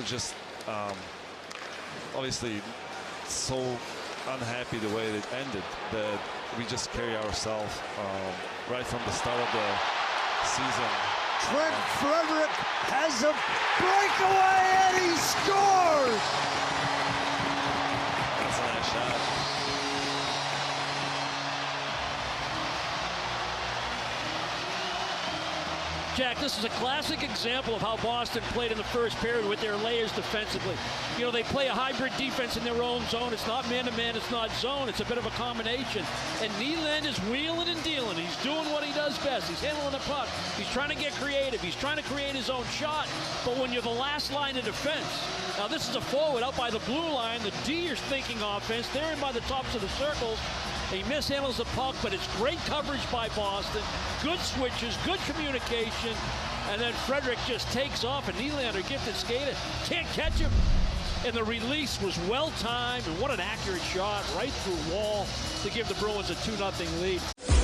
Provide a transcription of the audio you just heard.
just obviously so unhappy the way it ended that we just carry ourselves right from the start of the season. Trent Frederic has a breakaway and he scores! That's a nice shot. Jack, this is a classic example of how Boston played in the first period with their layers defensively. You know, they play a hybrid defense in their own zone. It's not man-to-man, it's not zone. It's a bit of a combination. And Nylander's wheeling and dealing. He's doing what he does best. He's handling the puck. He's trying to get creative. He's trying to create his own shot. But when you're the last line of defense, now this is a forward out by the blue line. The D is thinking offense. They're in by the tops of the circles. He mishandles the puck, but it's great coverage by Boston. Good switches, good communication, and then Frederic just takes off, and Nylander, gifted skater, can't catch him. And the release was well-timed, and what an accurate shot right through Woll to give the Bruins a 2-0 lead.